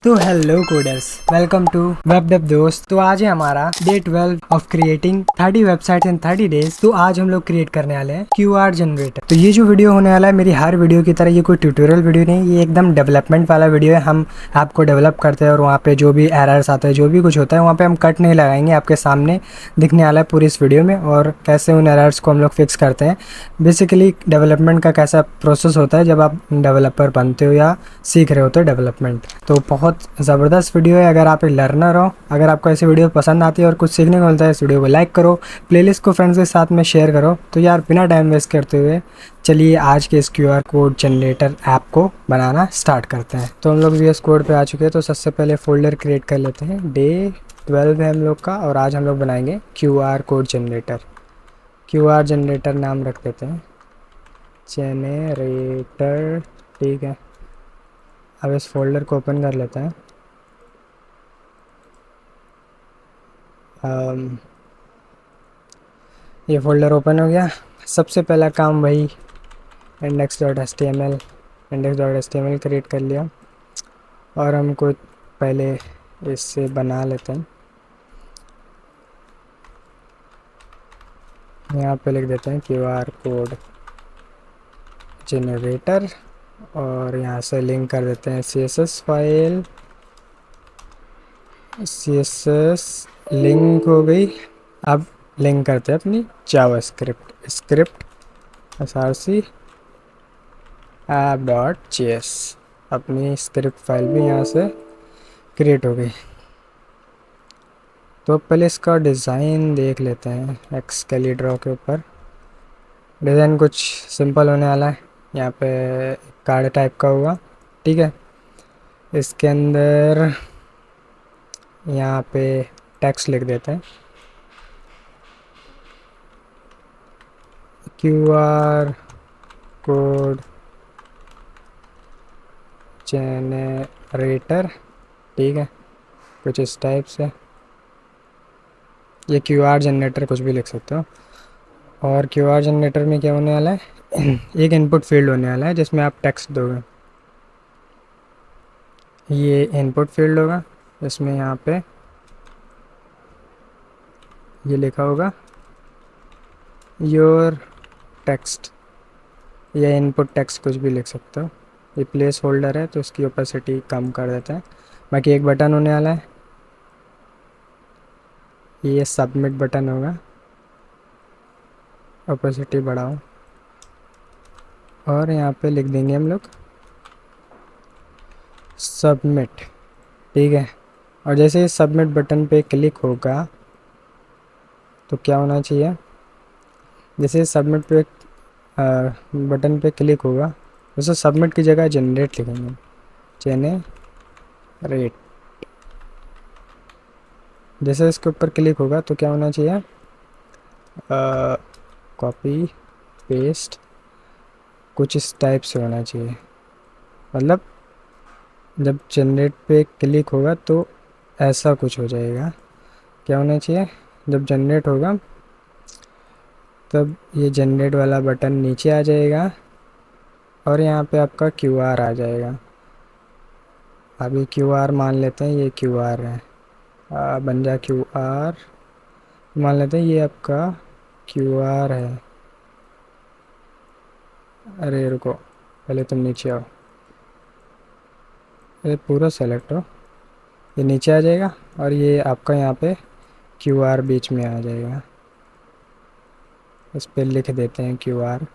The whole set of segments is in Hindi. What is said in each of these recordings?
तो hello coders, welcome to web dev दोस्त। तो आज है हमारा day 12 of creating 30 websites in 30 days. तो आज हम लोग क्रिएट करने वाले हैं क्यूआर जनरेटर। तो ये जो वीडियो होने वाला है, मेरी हर वीडियो की तरह ये कोई ट्यूटोरियल वीडियो नहीं, ये एकदम डेवलपमेंट वाला वीडियो है। हम आपको डेवलप करते हैं और वहाँ पे जो भी एरर्स आते हैं, जो भी कुछ होता है, वहाँ पे हम कट नहीं लगाएंगे, आपके सामने दिखने वाला है पूरी इस वीडियो में। और कैसे उन एरर्स को हम लोग फिक्स करते हैं, बेसिकली डेवलपमेंट का कैसा प्रोसेस होता है जब आप डेवलपर बनते हो या सीख रहे होते हो डेवलपमेंट। तो बहुत ज़बरदस्त वीडियो है। अगर आप एक लर्नर हो, अगर आपको ऐसी वीडियो पसंद आती है और कुछ सीखने को मिलता है, इस वीडियो को लाइक करो, प्लेलिस्ट को फ्रेंड्स के साथ में शेयर करो। तो यार बिना टाइम वेस्ट करते हुए चलिए आज के इस क्यूआर कोड जनरेटर ऐप को बनाना स्टार्ट करते हैं। तो हम लोग वीएस कोड पे आ चुके हैं। तो सबसे पहले फोल्डर क्रिएट कर लेते हैं। डे 12 है हम लोग का और आज हम लोग बनाएंगे QR code generator. QR generator नाम रख देते हैं, जनरेटर। ठीक है, अब इस फोल्डर को ओपन कर लेते हैं। ये फोल्डर ओपन हो गया। सबसे पहला काम वही index.html क्रिएट कर लिया और हमको पहले इससे बना लेते हैं। यहाँ पे लिख देते हैं क्यूआर कोड जनरेटर और यहाँ से लिंक कर देते हैं CSS फाइल। CSS लिंक हो गई। अब लिंक करते हैं अपनी जावास्क्रिप्ट src app.js। अपनी स्क्रिप्ट फाइल भी यहाँ से क्रिएट हो गई। तो पहले इसका डिज़ाइन देख लेते हैं। एक्सकेलीड्रॉ के ऊपर डिज़ाइन कुछ सिंपल होने वाला है। यहाँ पे कार्ड टाइप का होगा, ठीक है। इसके अंदर यहाँ पे टेक्स्ट लिख देते हैं, क्यूआर कोड जनरेटर, ठीक है, कुछ इस टाइप से। ये क्यूआर जनरेटर कुछ भी लिख सकते हो। और क्यूआर जनरेटर में क्या होने वाला है एक इनपुट फील्ड होने वाला है जिसमें आप टेक्स्ट दोगे। ये इनपुट फील्ड होगा, इसमें यहाँ पे ये लिखा होगा योर टेक्स्ट या इनपुट टेक्स्ट, कुछ भी लिख सकते हो। ये प्लेस होल्डर है तो इसकी ओपेसिटी कम कर देता है। बाकी एक बटन होने वाला है, ये सबमिट बटन होगा, ओपेसिटी बढ़ाओ और यहाँ पे लिख देंगे हम लोग सबमिट, ठीक है। और जैसे सबमिट बटन पे क्लिक होगा तो क्या होना चाहिए, जैसे सबमिट पे बटन पे क्लिक होगा वैसे सबमिट की जगह जनरेट लिखेंगे, जनरेट। जैसे इसके ऊपर क्लिक होगा तो क्या होना चाहिए, कॉपी पेस्ट कुछ इस टाइप से होना चाहिए। मतलब जब जनरेट पे क्लिक होगा तो ऐसा कुछ हो जाएगा। क्या होना चाहिए, जब जनरेट होगा तब ये जनरेट वाला बटन नीचे आ जाएगा और यहाँ पे आपका क्यूआर आ जाएगा। अभी क्यूआर मान लेते हैं, ये क्यूआर है, बन जा क्यूआर मान लेते हैं, ये आपका क्यूआर है। अरे रुको, पहले तुम नीचे आओ, ये पूरा सेलेक्ट हो, ये नीचे आ जाएगा और ये आपका यहाँ पे क्यूआर बीच में आ जाएगा। इस पर लिख देते हैं QR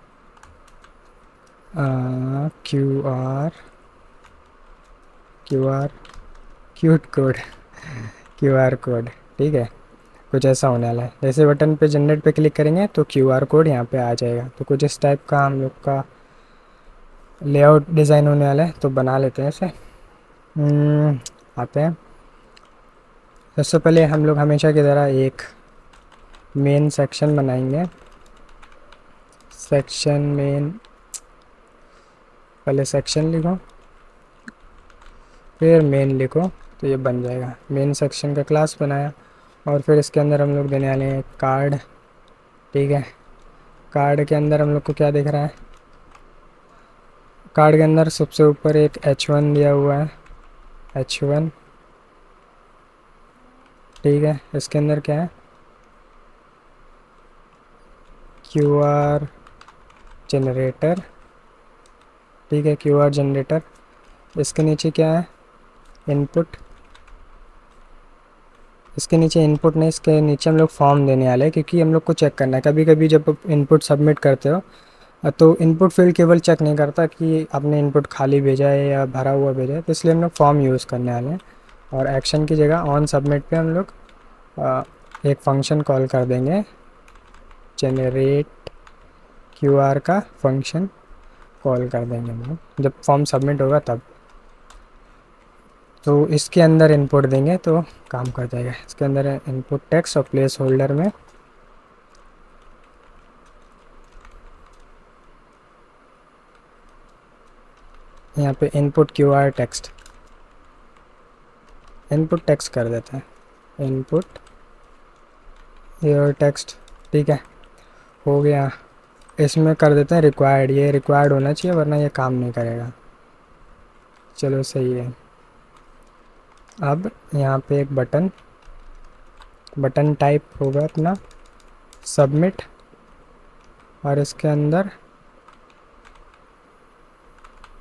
QR QR cute code QR code, ठीक है। कुछ ऐसा होने वाला है। जैसे बटन पे जनरेट पे क्लिक करेंगे तो क्यूआर कोड यहाँ पे आ जाएगा। तो कुछ इस टाइप का हम लोग का लेआउट डिज़ाइन होने वाला है। तो बना लेते हैं इसे। आते हैं। सबसे पहले हम लोग हमेशा की तरह एक मेन सेक्शन बनाएंगे। सेक्शन मेन, पहले सेक्शन लिखो फिर मेन लिखो तो ये बन जाएगा। मेन सेक्शन का क्लास बनाया और फिर इसके अंदर हम लोग देने वाले हैं कार्ड, ठीक है। कार्ड के अंदर हम लोग को क्या दिख रहा है, कार्ड के अंदर सबसे ऊपर एक H1 दिया हुआ है, H1, ठीक है। इसके अंदर क्या है, QR जनरेटर, ठीक है, QR जनरेटर। इसके नीचे क्या है, इनपुट। इसके नीचे इनपुट नहीं, इसके नीचे हम लोग फॉर्म देने वाले हैं, क्योंकि हम लोग को चेक करना है। कभी कभी जब आप इनपुट सबमिट करते हो तो इनपुट फील्ड केवल चेक नहीं करता कि आपने इनपुट खाली भेजा है या भरा हुआ भेजा है, तो इसलिए हम लोग फॉर्म यूज़ करने वाले हैं। और एक्शन की जगह ऑन सबमिट पे हम लोग एक फंक्शन कॉल कर देंगे, जनरेट QR का फंक्शन कॉल कर देंगे हम लोग जब फॉर्म सबमिट होगा तब। तो इसके अंदर इनपुट देंगे तो काम कर जाएगा। इसके अंदर है इनपुट टेक्स्ट और प्लेस होल्डर में यहाँ पे input QR text, input text कर देते हैं, इनपुट योर टेक्स्ट, ठीक है, हो गया। इसमें कर देते हैं रिक्वायर्ड, ये रिक्वायर्ड होना चाहिए वरना ये काम नहीं करेगा। चलो सही है। अब यहाँ पे एक बटन टाइप होगा अपना सबमिट, और इसके अंदर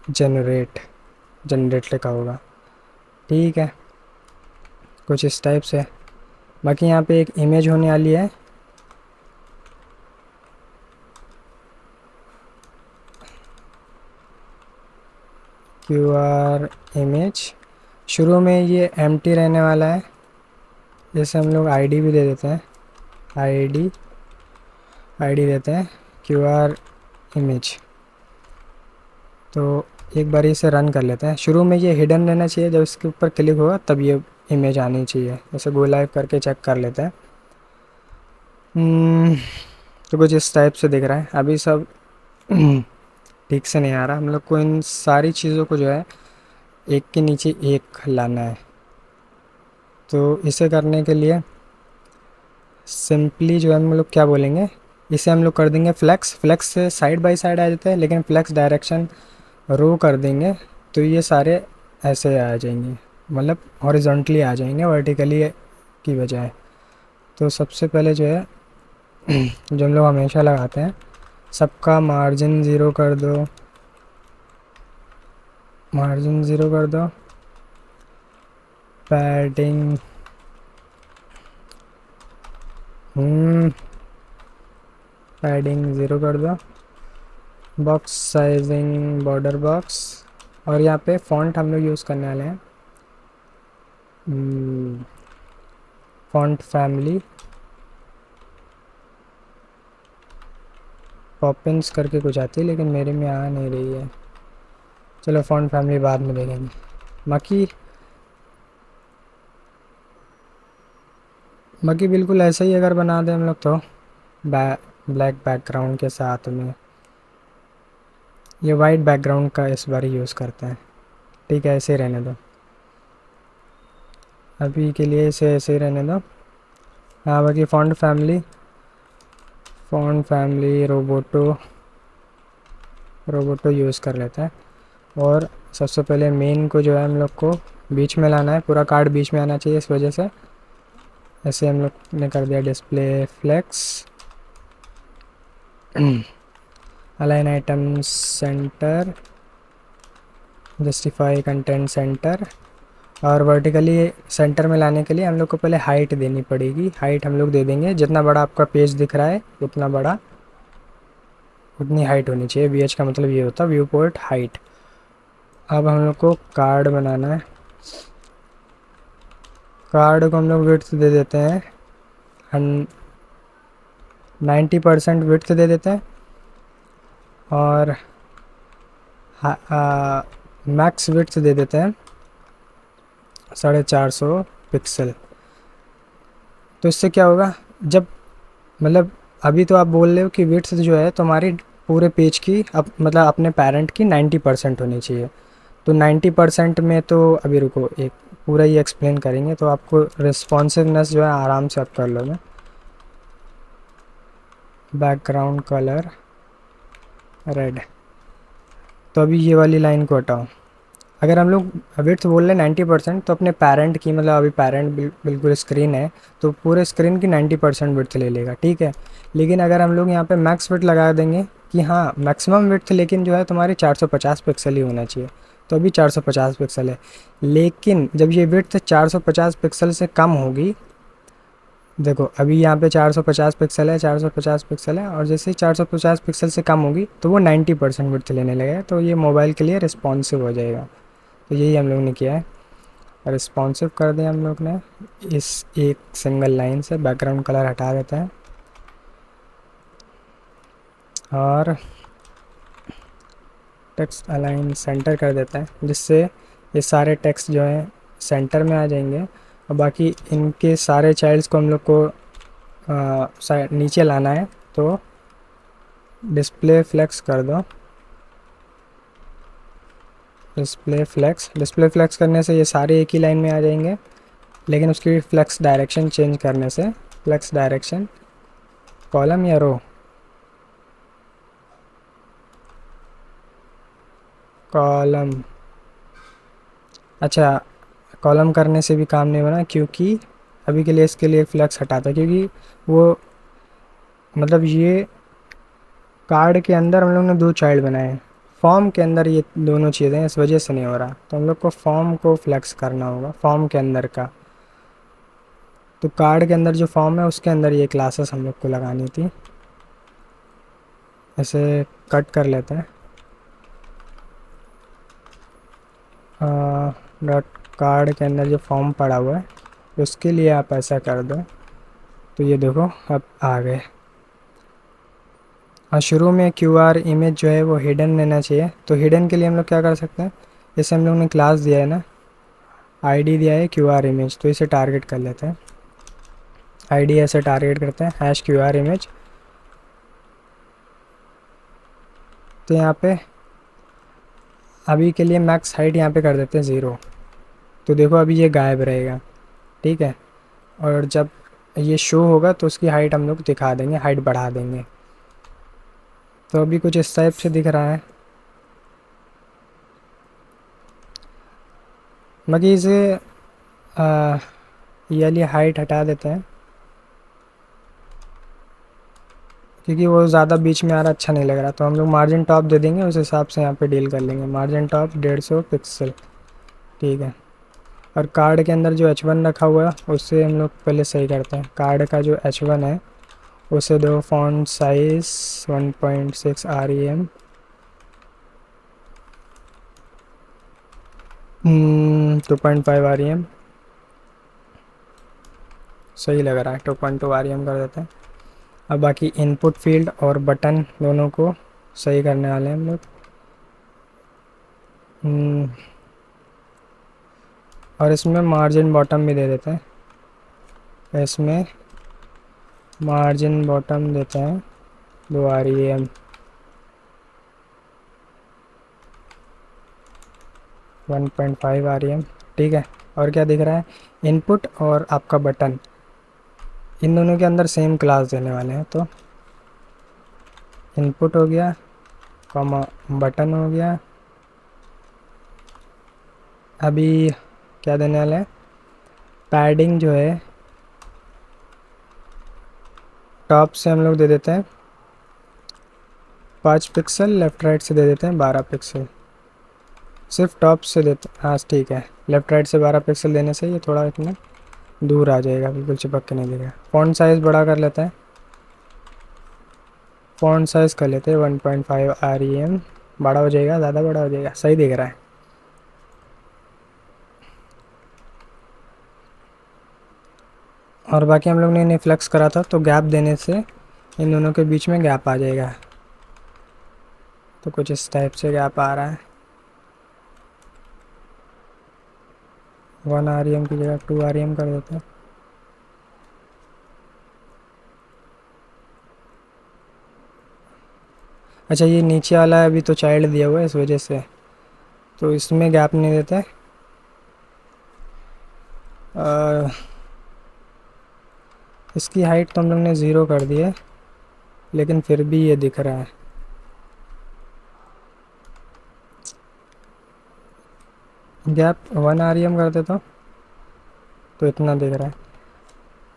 जनरेट लिखा होगा, ठीक है, कुछ इस टाइप से। बाकी यहाँ पे एक इमेज होने वाली है, QR इमेज। शुरू में ये एम्प्टी रहने वाला है, जैसे हम लोग ID भी दे देते हैं, ID देते हैं QR इमेज। तो एक बार इसे रन कर लेते हैं। शुरू में ये हिडन रहना चाहिए, जब इसके ऊपर क्लिक होगा तब ये इमेज आनी चाहिए। जैसे गो लाइव करके चेक कर लेते हैं। तो कुछ इस टाइप से दिख रहा है। अभी सब ठीक से नहीं आ रहा। हम लोग को इन सारी चीज़ों को जो है एक के नीचे एक लाना है। तो इसे करने के लिए सिंपली जो है हम लोग क्या बोलेंगे, इसे हम लोग कर देंगे फ्लेक्स से साइड बाय साइड आ जाता है, लेकिन फ्लेक्स डायरेक्शन रो कर देंगे तो ये सारे ऐसे आ जाएंगे, मतलब हॉरिजॉन्टली आ जाएंगे, वर्टिकली की बजाय। तो सबसे पहले जो है जो हम लोग हमेशा लगाते हैं, सबका मार्जिन ज़ीरो कर दो, पैडिंग पैडिंग ज़ीरो कर दो, बॉक्स साइजिंग बॉर्डर बॉक्स। और यहाँ पे फ़ॉन्ट हम लोग यूज़ करने वाले हैं फ़ॉन्ट फैमिली, पॉपिंस करके कुछ आती है लेकिन मेरे में आ नहीं रही है। चलो फ़ॉन्ट फैमिली बाद में देखेंगे। बाकी बिल्कुल ऐसा ही अगर बना दें हम लोग तो ब्लैक बैकग्राउंड के साथ में, ये वाइट बैकग्राउंड का इस बार यूज़ करते हैं, ठीक है, ऐसे ही रहने दो अभी के लिए, इसे ऐसे ही रहने दो। हाँ, बाकी फ़ॉन्ट फैमिली रोबोटो यूज़ कर लेते हैं। और सबसे पहले मेन को जो है हम लोग को बीच में लाना है, पूरा कार्ड बीच में आना चाहिए, इस वजह से ऐसे हम लोग ने कर दिया display flex, align item center, justify content center. और वर्टिकली सेंटर में लाने के लिए हम लोग को पहले हाइट देनी पड़ेगी। हाइट हम लोग दे देंगे, जितना बड़ा आपका पेज दिख रहा है उतना बड़ा, उतनी हाइट होनी चाहिए। VH का मतलब ये होता है व्यू पोर्ट हाइट। अब हम लोग को कार्ड बनाना है, कार्ड को हम लोग विड्थ दे देते हैं 90% विड्थ दे देते हैं, और मैक्स विड्थ दे देते हैं 450 पिक्सल। तो इससे क्या होगा, जब मतलब अभी तो आप बोल रहे हो कि विड्थ जो है तुम्हारी पूरे पेज की मतलब अपने पेरेंट की 90% होनी चाहिए। तो 90% में तो अभी रुको, एक पूरा ही एक्सप्लेन करेंगे तो आपको रिस्पॉन्सिवनेस जो है आराम से आप कर लोगे। बैकग्राउंड कलर रेड, तो अभी ये वाली लाइन को हटाओ, अगर हम लोग विड्थ बोल रहे हैं 90%, तो अपने पेरेंट की, मतलब अभी पेरेंट बिल्कुल स्क्रीन है तो पूरे स्क्रीन की 90% विड्थ ले लेगा, ठीक है। लेकिन अगर हम लोग यहाँ पे मैक्स विड्थ लगा देंगे कि हाँ मैक्सिमम विड्थ, लेकिन जो है तुम्हारी 450 पिक्सल ही होना चाहिए, तो अभी 450 पिक्सल है। लेकिन जब ये विड्थ 450 पिक्सल से कम होगी, देखो अभी यहाँ पे 450 पिक्सल है, 450 पिक्सल है, और जैसे ही 450 पिक्सल से कम होगी तो वो 90% विड्थ लेने लगेगा, तो ये मोबाइल के लिए रिस्पॉन्सिव हो जाएगा। तो यही हम लोग ने किया है, रिस्पॉन्सिव कर दिया हम लोग ने। इस एक सिंगल लाइन से बैकग्राउंड कलर हटा देते हैं और टेक्स्ट अलाइन सेंटर कर देते हैं, जिससे ये सारे टेक्स्ट जो हैं सेंटर में आ जाएंगे। और बाकी इनके सारे चाइल्ड्स को हम लोग को नीचे लाना है, तो डिस्प्ले फ्लेक्स कर दो। डिस्प्ले फ्लेक्स करने से ये सारे एक ही लाइन में आ जाएंगे, लेकिन उसकी फ्लेक्स डायरेक्शन चेंज करने से, फ्लेक्स डायरेक्शन कॉलम या रो, कॉलम, अच्छा कॉलम करने से भी काम नहीं बना, क्योंकि अभी के लिए इसके लिए फ्लेक्स हटाता है, क्योंकि वो मतलब ये कार्ड के अंदर हम लोग ने दो चाइल्ड बनाए हैं, फॉर्म के अंदर ये दोनों चीज़ें इस वजह से नहीं हो रहा, तो हम लोग को फॉर्म को फ्लेक्स करना होगा, फॉर्म के अंदर का। तो कार्ड के अंदर जो फॉर्म है उसके अंदर ये क्लासेस हम लोग को लगानी थी। ऐसे कट कर लेते हैं, डॉट कार्ड के अंदर जो फॉर्म पड़ा हुआ है उसके लिए आप ऐसा कर दो, तो ये देखो अब आ गए। और शुरू में QR इमेज जो है वो हिडन लेना चाहिए, तो हिडन के लिए हम लोग क्या कर सकते हैं, जैसे हम लोग ने क्लास दिया है ना, ID दिया है QR इमेज, तो इसे टारगेट कर लेते हैं। ID ऐसे टारगेट करते हैं #QR इमेज। तो यहाँ पे अभी के लिए मैक्स हाइट यहाँ पे कर देते हैं 0, तो देखो अभी ये गायब रहेगा, ठीक है। और जब ये शो होगा तो उसकी हाइट हम लोग दिखा देंगे, हाइट बढ़ा देंगे। तो अभी कुछ इस टाइप से दिख रहा है। बाकी इसे ये वाली हाइट हटा देते हैं, क्योंकि वो ज़्यादा बीच में आ रहा अच्छा नहीं लग रहा, तो हम लोग मार्जिन टॉप दे देंगे, उस हिसाब से यहाँ पे डील कर लेंगे। मार्जिन टॉप 150 पिक्सल, ठीक है। और कार्ड के अंदर जो H1 रखा हुआ है उससे हम लोग पहले सही करते हैं। कार्ड का जो H1 है उसे दो फॉन्ट साइज 1.6 REM, 2.5 REM, सही लग रहा है, 2.2 REM कर देते हैं। अब बाकी इनपुट फील्ड और बटन दोनों को सही करने वाले हैं हम लोग। और इसमें मार्जिन बॉटम भी दे देते हैं, इसमें मार्जिन बॉटम देते हैं 2 REM, 1.5 REM, ठीक है। और क्या दिख रहा है, इनपुट और आपका बटन, इन दोनों के अंदर सेम क्लास देने वाले हैं, तो इनपुट हो गया, कॉमा बटन हो गया। अभी क्या देने वाले हैं, पैडिंग जो है टॉप से हम लोग दे देते हैं 5 पिक्सल, लेफ़्ट राइट से दे देते हैं 12 पिक्सल, सिर्फ टॉप से देते हैं, हाँ ठीक है। लेफ़्ट राइट से 12 पिक्सल देने से ये थोड़ा इतना दूर आ जाएगा, बिल्कुल चिपक के नहीं दिखेगा। फ़ॉन्ट साइज़ बड़ा कर लेते हैं, फ़ॉन्ट साइज़ कर लेते हैं 1.5 REM, बड़ा हो जाएगा, ज़्यादा बड़ा हो जाएगा, सही दिख रहा है। और बाकी हम लोग ने इन्हें फ्लेक्स करा था, तो गैप देने से इन दोनों के बीच में गैप आ जाएगा, तो कुछ इस टाइप से गैप आ रहा है। 1 REM की जगह 2 REM कर देते हैं। अच्छा ये नीचे वाला है, अभी तो चाइल्ड दिया हुआ है इस वजह से, तो इसमें गैप नहीं देते। इसकी हाइट तो हम लोग ने 0 कर दी है, लेकिन फिर भी ये दिख रहा है। गैप 1 REM कर देता हूँ तो इतना दिख रहा है।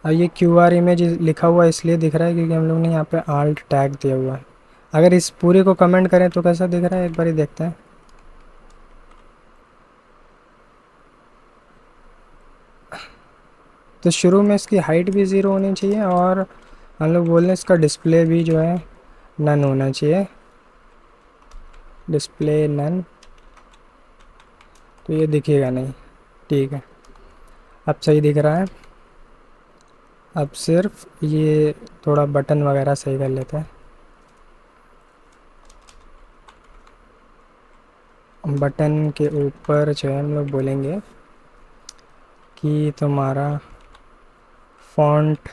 अब ये QR इमेज लिखा हुआ इसलिए दिख रहा है क्योंकि हम लोग ने यहाँ पे आल्ट टैग दिया हुआ है। अगर इस पूरे को कमेंट करें तो कैसा दिख रहा है एक बार ही देखते हैं। तो शुरू में इसकी हाइट भी 0 होनी चाहिए और हम लोग बोल रहे हैं इसका डिस्प्ले भी जो है नन होना चाहिए, डिस्प्ले नन, तो ये दिखेगा नहीं। ठीक है, अब सही दिख रहा है। अब सिर्फ ये थोड़ा बटन वगैरह सही कर लेते हैं। बटन के ऊपर जो है हम लोग बोलेंगे कि तुम्हारा फॉन्ट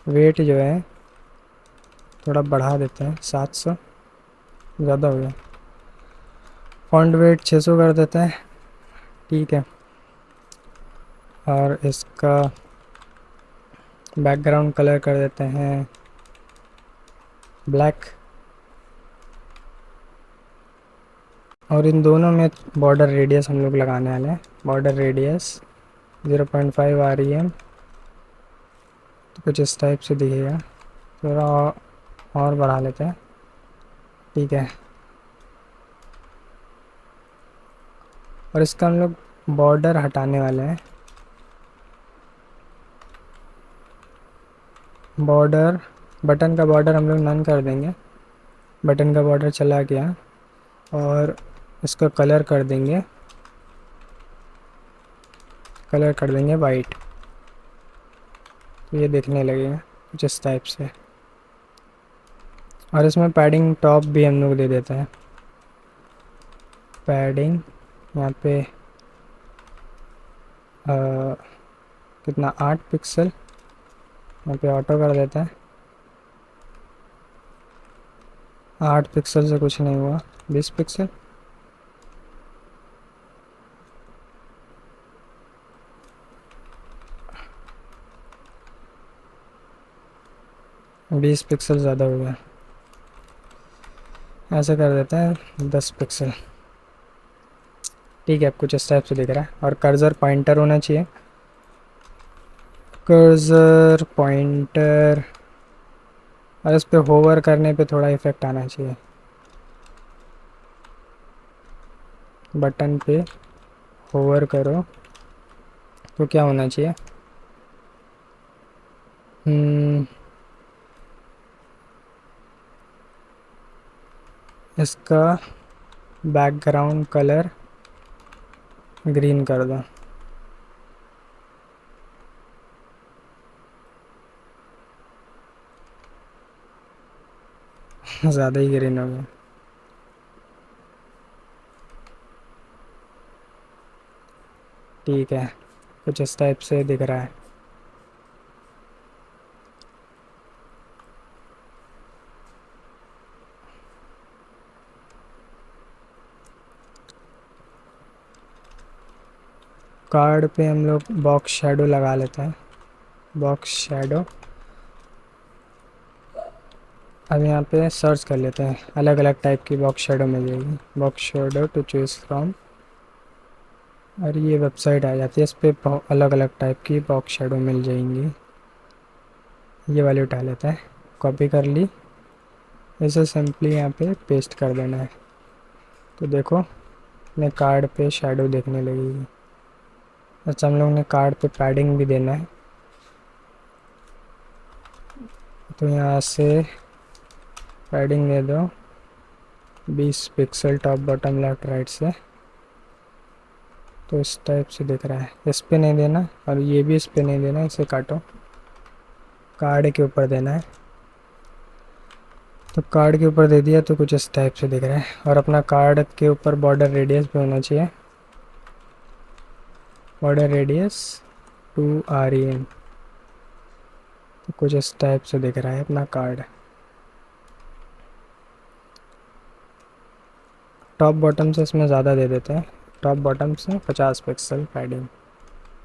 वेट जो है थोड़ा बढ़ा देते हैं, 700 ज़्यादा हो गया। फॉन्ट वेट 600 कर देते हैं। ठीक है, और इसका बैकग्राउंड कलर कर देते हैं ब्लैक। और इन दोनों में बॉर्डर रेडियस हम लोग लगाने वाले हैं। बॉर्डर रेडियस 0.5 REM, तो कुछ इस टाइप से दिखेगा। थोड़ा और बढ़ा लेते हैं। ठीक है, और इसका हम लोग बॉर्डर हटाने वाले हैं। बॉर्डर, बटन का बॉर्डर हम लोग नन कर देंगे। बटन का बॉर्डर चला गया और इसका कलर कर देंगे, कलर कर देंगे वाइट, तो ये दिखने लगेगा कुछ इस टाइप से। और इसमें पैडिंग टॉप भी हम लोग दे देते हैं। पैडिंग यहाँ पे कितना, 8 पिक्सल, यहाँ पे ऑटो कर देते हैं। 8 पिक्सल से कुछ नहीं हुआ, 20 पिक्सल। बीस पिक्सल ज़्यादा हो गया, ऐसे कर देते हैं 10 पिक्सल। ठीक है, अब कुछ इस टाइप से दिख रहा है। और कर्सर पॉइंटर होना चाहिए, कर्सर पॉइंटर, और इस पे होवर करने पे थोड़ा इफेक्ट आना चाहिए। बटन पे होवर करो तो क्या होना चाहिए, इसका बैकग्राउंड कलर ग्रीन कर दो। ज़्यादा ही ग्रीन हो गया। ठीक है, कुछ इस टाइप से दिख रहा है। कार्ड पे हम लोग बॉक्स शैडो लगा लेते हैं, बॉक्स शैडो। अब यहाँ पे सर्च कर लेते हैं, अलग अलग टाइप की बॉक्स शैडो मिल जाएगी, box shadow to choose from. और ये वेबसाइट आ जाती है, इस पर अलग अलग टाइप की बॉक्स शैडो मिल जाएंगी। ये वाली उठा लेते हैं, कॉपी कर ली, इसे सिंपली यहाँ पे पेस्ट कर देना है। तो देखो अपने कार्ड पे शैडो देखने लगेगी। अच्छा, हम लोग ने कार्ड पे पैडिंग भी देना है, तो यहाँ से पैडिंग दे दो 20 pixel top bottom left right से। तो इस टाइप से दिख रहा है, इस पे नहीं देना और ये भी इस पे नहीं देना, इसे काटो, कार्ड के ऊपर देना है। तो कार्ड के ऊपर दे दिया तो कुछ इस टाइप से दिख रहा है। और अपना कार्ड के ऊपर बॉर्डर रेडियस भी होना चाहिए, बॉर्डर रेडियस 2 REM, तो कुछ इस टाइप से दिख रहा है अपना कार्ड। टॉप बॉटम से इसमें ज़्यादा दे देते हैं, टॉप बॉटम से 50 पिक्सल पैडिंग।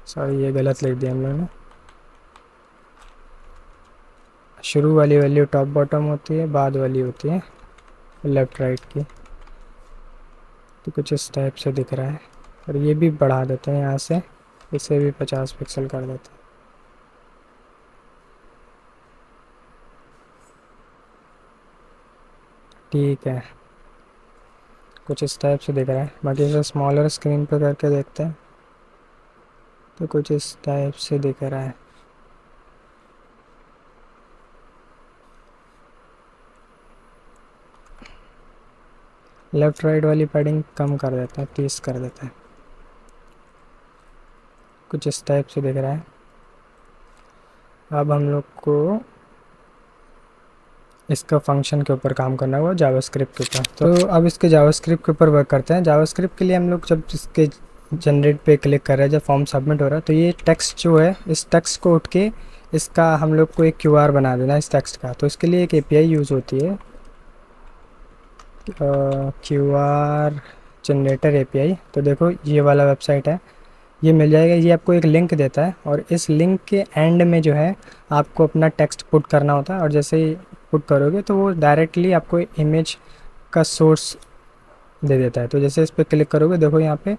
सॉरी, ये गलत लिख दिया हम लोगों ने। शुरू वाली वैल्यू टॉप बॉटम होती है, बाद वाली होती है लेफ़्ट राइट की। तो कुछ इस टाइप से दिख रहा है। और ये भी बढ़ा देते हैं यहाँ से, इसे भी 50 पिक्सल कर देते हैं। ठीक है, कुछ इस टाइप से दिख रहा है। बाकी इसे स्मॉलर स्क्रीन पे करके देखते हैं, तो कुछ इस टाइप से दिख रहा है। लेफ़्ट राइट वाली पैडिंग कम कर देते हैं, 30 कर देते हैं। कुछ इस टाइप से दिख रहा है। अब हम लोग को इसका फंक्शन के ऊपर काम करना होगा, जावास्क्रिप्ट के ऊपर। तो अब इसके जावास्क्रिप्ट के ऊपर वर्क करते हैं। जावास्क्रिप्ट के लिए हम लोग जब इसके जनरेट पे क्लिक कर रहे हैं, जब फॉर्म सबमिट हो रहा है, तो ये टेक्स्ट जो है, इस टेक्स्ट को उठ के इसका हम लोग को एक क्यूआर बना देना है इस टेक्स्ट का। तो इसके लिए एक एपीआई यूज़ होती है, क्यूआर जनरेटर एपीआई। तो देखो ये वाला वेबसाइट है, ये मिल जाएगा। ये आपको एक लिंक देता है और इस लिंक के एंड में जो है आपको अपना टेक्स्ट पुट करना होता है। और जैसे ही पुट करोगे तो वो डायरेक्टली आपको इमेज का सोर्स दे देता है। तो जैसे इस पर क्लिक करोगे, देखो यहाँ पे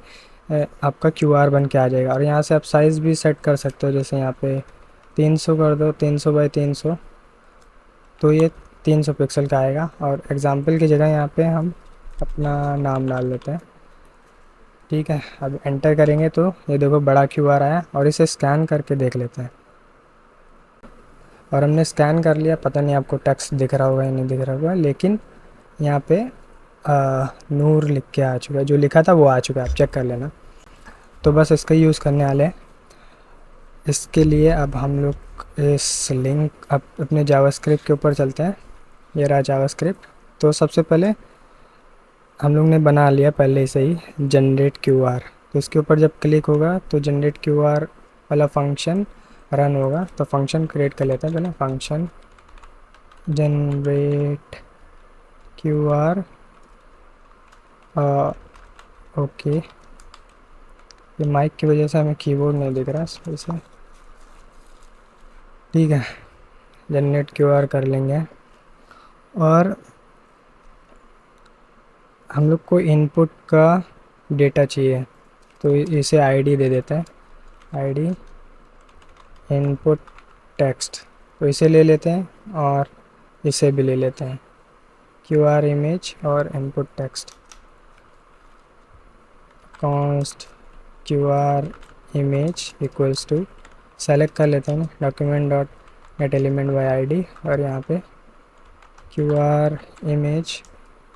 आपका क्यूआर बन के आ जाएगा। और यहाँ से आप साइज़ भी सेट कर सकते हो, जैसे यहाँ पे 300 कर दो, 300 बाई 300, तो ये 300 पिक्सल का आएगा। और एग्ज़ाम्पल की जगह यहाँ पे हम अपना नाम डाल देते हैं। ठीक है, अब एंटर करेंगे तो ये देखो बड़ा क्यूआर आया। और इसे स्कैन करके देख लेते हैं। और हमने स्कैन कर लिया, पता नहीं आपको टेक्स्ट दिख रहा होगा या नहीं दिख रहा होगा, लेकिन यहाँ पे नूर लिख के आ चुका है। जो लिखा था वो आ चुका है, आप चेक कर लेना। तो बस इसका यूज़ करने वाले हैं। इसके लिए अब हम लोग इस लिंक अब अपने जावास्क्रिप्ट के ऊपर चलते हैं। ये रहा जावास्क्रिप्ट। तो सबसे पहले हम लोग ने बना लिया पहले से ही जनरेट क्यूआर। तो इसके ऊपर जब क्लिक होगा तो जनरेट क्यूआर वाला फंक्शन रन होगा। तो फंक्शन क्रिएट कर लेते हैं पहले, फंक्शन जनरेट क्यूआर। ओके, ये माइक की वजह से हमें कीबोर्ड नहीं दिख रहा इस वजह से। ठीक है, जनरेट क्यूआर कर लेंगे। और हम लोग को इनपुट का डेटा चाहिए, तो इसे आईडी दे देते हैं, आईडी इनपुट टेक्स्ट। तो इसे ले लेते हैं और इसे भी ले लेते हैं, क्यूआर इमेज और input text. Const QR image equals to, select कर लेते हैं document dot get element by ID. और यहाँ पे क्यूआर इमेज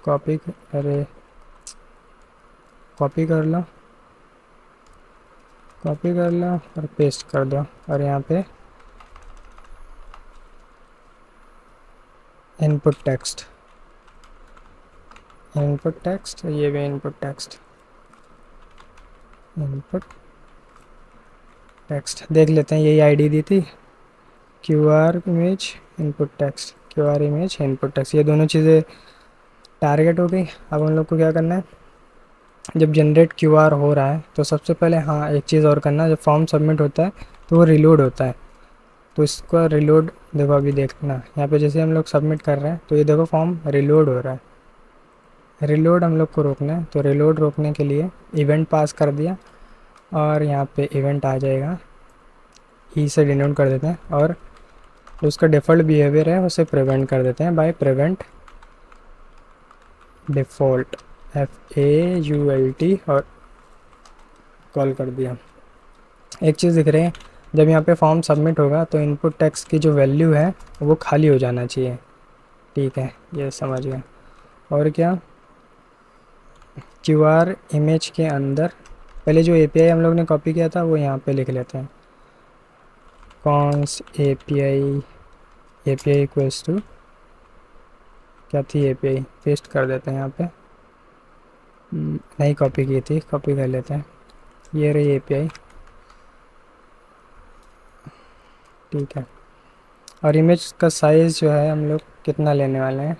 कॉपी, अरे कॉपी कर लो, कॉपी कर लो और पेस्ट कर दो। और यहाँ पे इनपुट टेक्स्ट, इनपुट टेक्स्ट, ये भी इनपुट टेक्स्ट, इनपुट टेक्स्ट। देख लेते हैं, यही आईडी दी थी, QR image input text, QR image input text. ये दोनों चीज़ें टारगेट हो गई। अब हम लोग को क्या करना है, जब जनरेट क्यूआर हो रहा है तो सबसे पहले हाँ एक चीज़ और करना, जब फॉर्म सबमिट होता है तो वो रिलोड होता है। तो इसका रिलोड देखो, अभी देखना यहाँ पे जैसे हम लोग सबमिट कर रहे हैं तो ये देखो फॉर्म रिलोड हो रहा है। रिलोड हम लोग को रोकना है, तो रिलोड रोकने के लिए इवेंट पास कर दिया और यहाँ पे इवेंट आ जाएगा, ई से डिनोट कर देते हैं। और जो उसका डिफ़ॉल्ट बिहेवियर है उसे प्रिवेंट कर देते हैं बाय प्रिवेंट डिफ़ॉल्ट, FAULT, और कॉल कर दिया। एक चीज़ दिख रही है, जब यहाँ पे फॉर्म सबमिट होगा तो इनपुट टेक्स्ट की जो वैल्यू है वो खाली हो जाना चाहिए। ठीक है, ये समझ गया। और क्या, क्यूआर इमेज के अंदर पहले जो एपीआई हम लोग ने कॉपी किया था वो यहाँ पे लिख लेते हैं, const API, API equals to क्या थी, एपीआई पेस्ट कर देते हैं यहाँ पे। नहीं कॉपी की थी, कॉपी कर लेते हैं, ये रही एपीआई। ठीक है, और इमेज का साइज़ जो है हम लोग कितना लेने वाले हैं,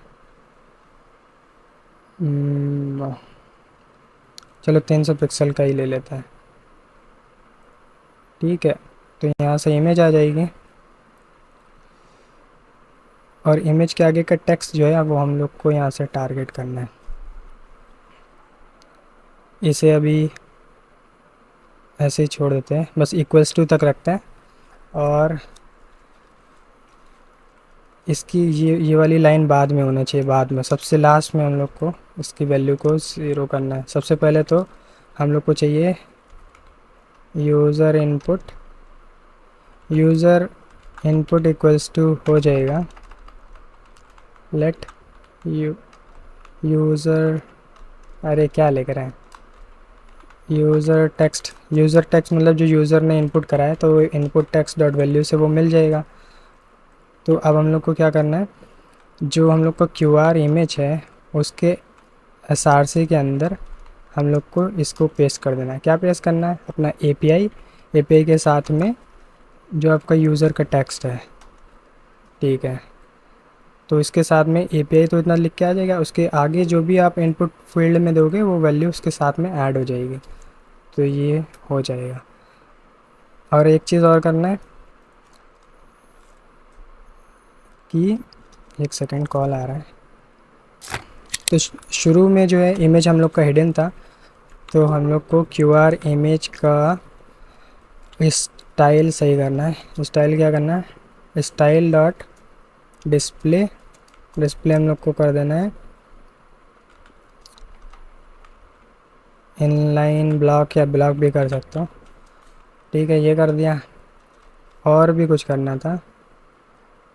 चलो 300 पिक्सल का ही ले लेते हैं। ठीक है, तो यहाँ से इमेज आ जाएगी और इमेज के आगे का टेक्स्ट जो है वो हम लोग को यहाँ से टारगेट करना है। इसे अभी ऐसे ही छोड़ देते हैं, बस इक्वल्स टू तक रखते हैं। और इसकी ये वाली लाइन बाद में होना चाहिए, बाद में सबसे लास्ट में हम लोग को इसकी वैल्यू को 0 करना है। सबसे पहले तो हम लोग को चाहिए user input. User input equals to हो जाएगा लेट यूज़र, अरे क्या लिख रहे हैं, यूज़र टेक्स्ट। यूज़र टेक्स्ट मतलब जो यूज़र ने इनपुट करा है, तो इनपुट टेक्स्ट डॉट वैल्यू से वो मिल जाएगा। तो अब हम लोग को क्या करना है, जो हम लोग का QR इमेज है उसके SRC के अंदर हम लोग को इसको पेस्ट कर देना है। क्या पेस्ट करना है, अपना API के साथ में जो आपका यूज़र का टेक्स्ट है, ठीक है। तो इसके साथ में API तो इतना लिख के आ जाएगा, उसके आगे जो भी आप इनपुट फील्ड में दोगे वो वैल्यू उसके साथ में ऐड हो जाएगी। तो ये हो जाएगा। और एक चीज़ और करना है कि, एक सेकंड कॉल आ रहा है। तो शुरू में जो है इमेज हम लोग का हिडन था, तो हम लोग को QR इमेज का स्टाइल सही करना है। स्टाइल क्या करना है, स्टाइल डॉट डिस्प्ले, डिस्प्ले हम लोग को कर देना है इनलाइन ब्लॉक, या ब्लॉक भी कर सकता हूँ, ठीक है। ये कर दिया। और भी कुछ करना था,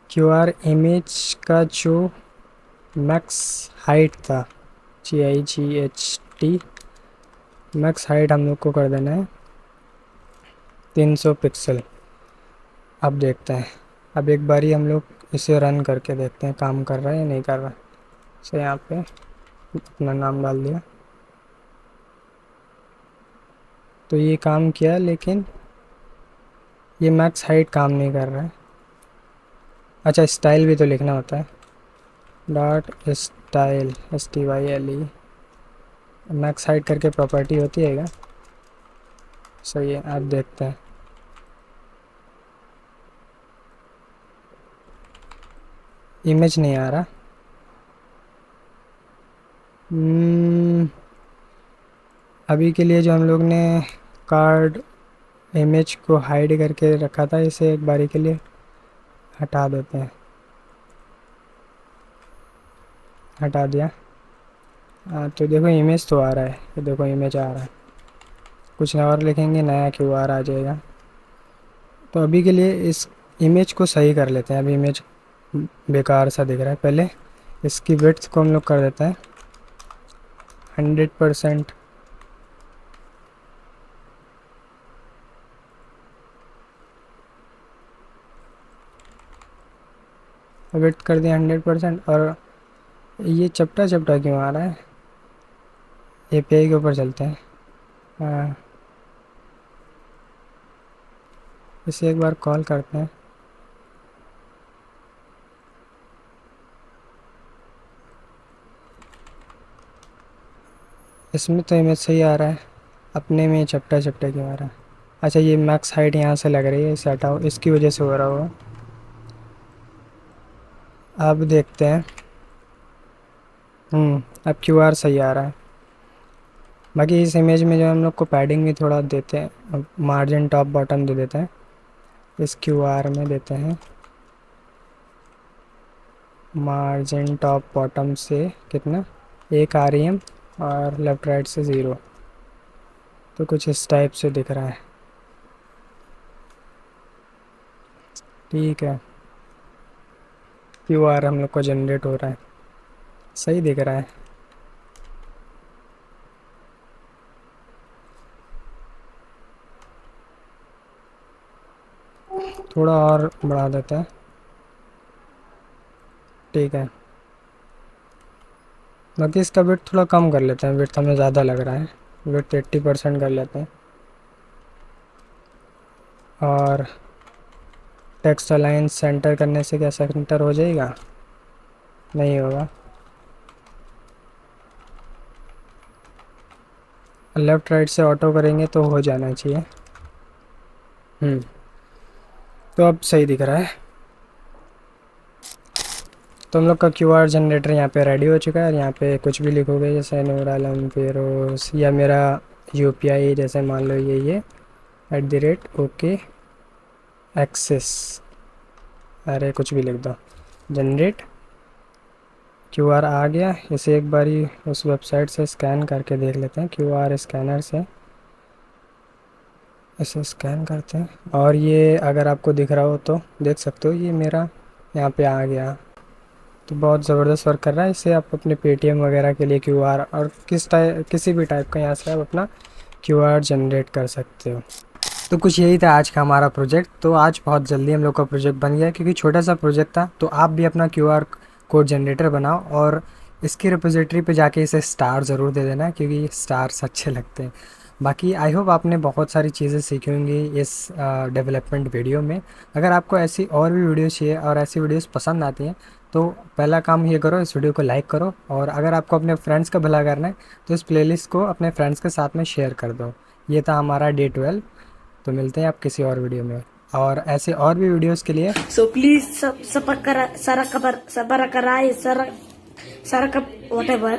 QR इमेज का जो मैक्स हाइट था, GIGHT, मैक्स हाइट हम लोग को कर देना है 300 पिक्सल। अब देखते हैं, अब एक बारी हम लोग इसे रन करके देखते हैं काम कर रहा है या नहीं कर रहा है। सो यहाँ पे अपना नाम डाल दिया, तो ये काम किया, लेकिन ये मैक्स हाइट काम नहीं कर रहा है। अच्छा, स्टाइल भी तो लिखना होता है, dot style STYLE, max height करके प्रॉपर्टी होती है क्या? सही है। अब देखते हैं, इमेज नहीं आ रहा। अभी के लिए जो हम लोग ने कार्ड इमेज को हाइड करके रखा था, इसे एक बारी के लिए हटा देते हैं। हटा दिया। हाँ, तो देखो इमेज तो आ रहा है, ये देखो इमेज आ रहा है। कुछ और लिखेंगे, नया QR आ जाएगा। तो अभी के लिए इस इमेज को सही कर लेते हैं। अभी इमेज बेकार सा दिख रहा है। पहले इसकी विड्थ को हम लोग कर देते हैं 100%। विड्थ कर दिया 100%। और ये चपटा चपटा क्यों आ रहा है, API के ऊपर चलते हैं। हाँ, इसे एक बार कॉल करते हैं। इसमें तो इमेज सही आ रहा है, अपने में चपटा चपटा क्यों आ रहा है। अच्छा, ये मैक्स हाइट यहाँ से लग रही है, इसे हटाओ, इसकी वजह से हो रहा होगा। अब देखते हैं। अब QR सही आ रहा है। बाकी इस इमेज में जो हम लोग को पैडिंग भी थोड़ा देते हैं, मार्जिन टॉप बॉटम दे देते हैं। इस QR में देते हैं मार्जिन टॉप बॉटम से कितना, 1 REM, और लेफ़्ट राइट से 0। तो कुछ इस टाइप से दिख रहा है, ठीक है। QR हम लोग को जनरेट हो रहा है, सही दिख रहा है। थोड़ा और बढ़ा देते हैं, ठीक है। बाकी इसका वेट थोड़ा कम कर लेते हैं, वेट हमें ज़्यादा लग रहा है, वेट 80% कर लेते हैं। और टेक्स्ट अलाइन सेंटर करने से क्या सेंटर हो जाएगा? नहीं होगा। लेफ़्ट राइट से ऑटो करेंगे तो हो जाना चाहिए। तो अब सही दिख रहा है। तो हम लोग का QR जनरेटर यहाँ पे रेडी हो चुका है। और यहाँ पे कुछ भी लिखोगे, जैसे नूर आलम फेरोज, या मेरा UPI, जैसे मान लो ये ओके एक्सेस, अरे कुछ भी लिख दो, जनरेट क्यूआर आ गया। इसे एक बारी उस वेबसाइट से स्कैन करके देख लेते हैं, क्यूआर स्कैनर से इसे स्कैन करते हैं। और ये अगर आपको दिख रहा हो तो देख सकते हो, ये मेरा यहाँ पे आ गया। तो बहुत ज़बरदस्त वर्क कर रहा है। इससे आप अपने पेटीएम वगैरह के लिए क्यूआर और किसी भी टाइप का यहाँ से आप अपना क्यूआर जनरेट कर सकते हो। तो कुछ यही था आज का हमारा प्रोजेक्ट। तो आज बहुत जल्दी हम लोग का प्रोजेक्ट बन गया, क्योंकि छोटा सा प्रोजेक्ट था। तो आप भी अपना क्यूआर कोड जनरेटर बनाओ और इसकी रिपोजिटरी पे जाके इसे स्टार ज़रूर दे देना, क्योंकि स्टार्स अच्छे लगते हैं। बाकी आई होप आपने बहुत सारी चीज़ें सीखी होंगी इस डेवलपमेंट वीडियो में। अगर आपको ऐसी और भी वीडियो चाहिए और ऐसी वीडियोस पसंद आती हैं तो पहला काम ये करो, इस वीडियो को लाइक करो। और अगर आपको अपने फ्रेंड्स का भला करना है तो इस प्लेलिस्ट को अपने फ्रेंड्स के साथ में शेयर कर दो। ये था हमारा डे 12। तो मिलते हैं आप किसी और वीडियो में, और ऐसे और भी वीडियोस के लिए So please subscribe, Sarakabar, Sabarakara, Sarakap, whatever.